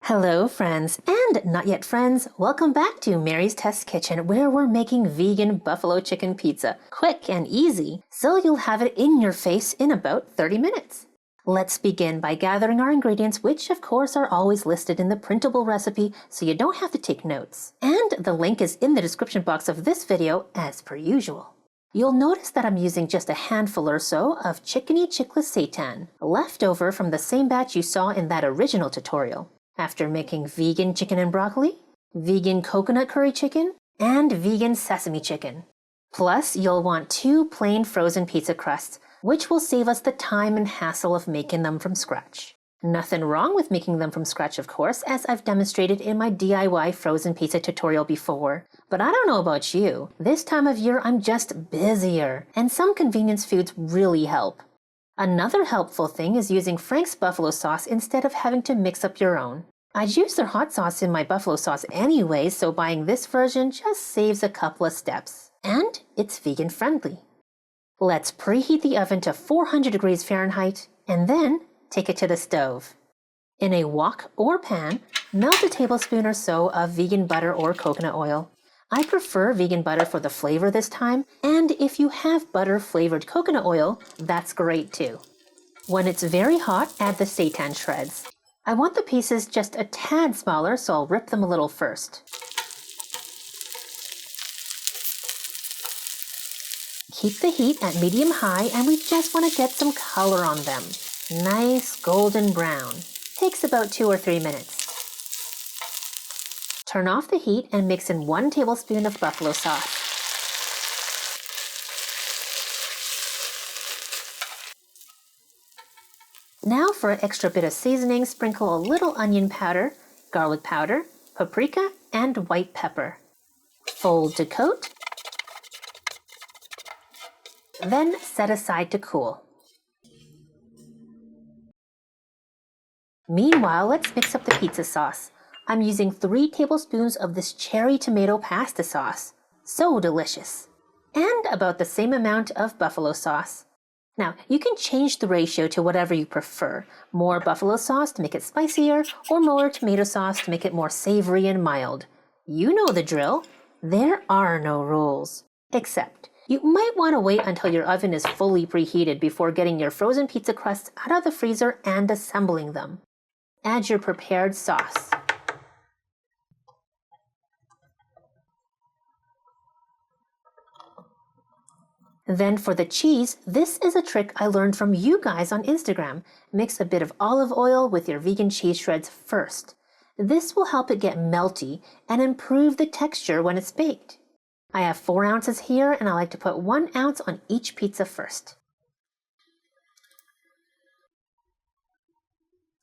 Hello friends and not yet friends, welcome back to Mary's Test Kitchen where we're making vegan buffalo chicken pizza, quick and easy, so you'll have it in your face in about 30 minutes. Let's begin by gathering our ingredients, which of course are always listed in the printable recipe so you don't have to take notes. And the link is in the description box of this video as per usual. You'll notice that I'm using just a handful or so of chickeny chickless seitan, left over from the same batch you saw in that original tutorial. After making vegan chicken and broccoli, vegan coconut curry chicken, and vegan sesame chicken. Plus, you'll want 2 plain frozen pizza crusts, which will save us the time and hassle of making them from scratch. Nothing wrong with making them from scratch, of course, as I've demonstrated in my DIY frozen pizza tutorial before. But I don't know about you, this time of year I'm just busier, and some convenience foods really help. Another helpful thing is using Frank's buffalo sauce instead of having to mix up your own. I'd use their hot sauce in my buffalo sauce anyway, so buying this version just saves a couple of steps. And it's vegan friendly. Let's preheat the oven to 400 degrees Fahrenheit and then take it to the stove. In a wok or pan, melt a tablespoon or so of vegan butter or coconut oil. I prefer vegan butter for the flavor this time, and if you have butter-flavored coconut oil, that's great too. When it's very hot, add the seitan shreds. I want the pieces just a tad smaller, so I'll rip them a little first. Keep the heat at medium-high, and we just want to get some color on them. Nice golden brown. Takes about 2 or 3 minutes. Turn off the heat and mix in 1 tablespoon of buffalo sauce. Now for an extra bit of seasoning, sprinkle a little onion powder, garlic powder, paprika, and white pepper. Fold to coat. Then set aside to cool. Meanwhile, let's mix up the pizza sauce. I'm using 3 tablespoons of this cherry tomato pasta sauce. So delicious. And about the same amount of buffalo sauce. Now, you can change the ratio to whatever you prefer. More buffalo sauce to make it spicier, or more tomato sauce to make it more savory and mild. You know the drill. There are no rules. Except, you might want to wait until your oven is fully preheated before getting your frozen pizza crusts out of the freezer and assembling them. Add your prepared sauce. Then for the cheese, this is a trick I learned from you guys on Instagram. Mix a bit of olive oil with your vegan cheese shreds first. This will help it get melty and improve the texture when it's baked. I have 4 ounces here, and I like to put 1 ounce on each pizza first.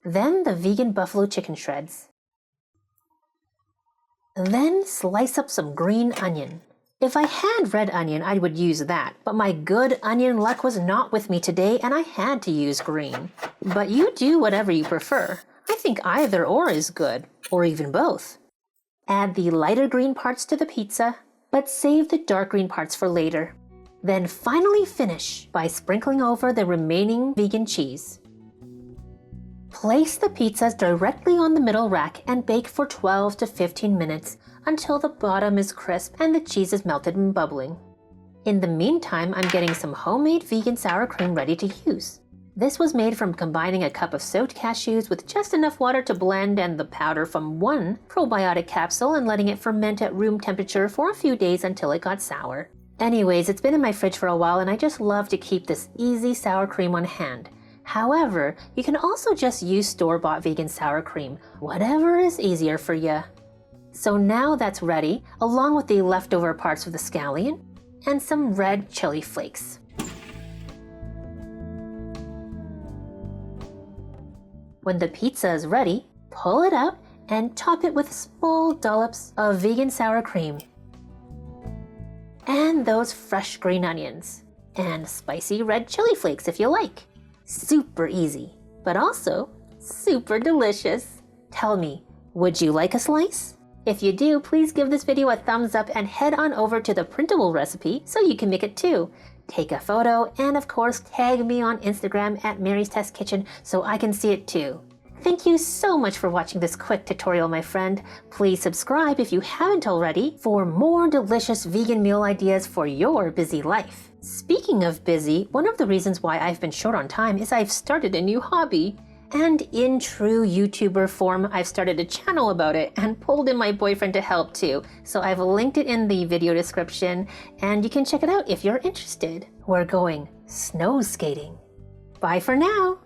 Then the vegan buffalo chicken shreds. Then slice up some green onion. If I had red onion, I would use that, but my good onion luck was not with me today and I had to use green. But you do whatever you prefer. I think either or is good, or even both. Add the lighter green parts to the pizza, but save the dark green parts for later. Then finally finish by sprinkling over the remaining vegan cheese. Place the pizzas directly on the middle rack and bake for 12 to 15 minutes until the bottom is crisp and the cheese is melted and bubbling. In the meantime, I'm getting some homemade vegan sour cream ready to use. This was made from combining a cup of soaked cashews with just enough water to blend and the powder from 1 probiotic capsule and letting it ferment at room temperature for a few days until it got sour. Anyways, it's been in my fridge for a while and I just love to keep this easy sour cream on hand. However, you can also just use store-bought vegan sour cream, whatever is easier for you. So now that's ready, along with the leftover parts of the scallion and some red chili flakes. When the pizza is ready, pull it out and top it with small dollops of vegan sour cream. And those fresh green onions. And spicy red chili flakes if you like. Super easy, but also super delicious. Tell me, would you like a slice? If you do, please give this video a thumbs up and head on over to the printable recipe so you can make it too. Take a photo and of course tag me on Instagram at Mary's Test Kitchen so I can see it too. Thank you so much for watching this quick tutorial, my friend. Please subscribe if you haven't already for more delicious vegan meal ideas for your busy life. Speaking of busy, one of the reasons why I've been short on time is I've started a new hobby. And in true YouTuber form, I've started a channel about it and pulled in my boyfriend to help too. So I've linked it in the video description and you can check it out if you're interested. We're going snow skating. Bye for now.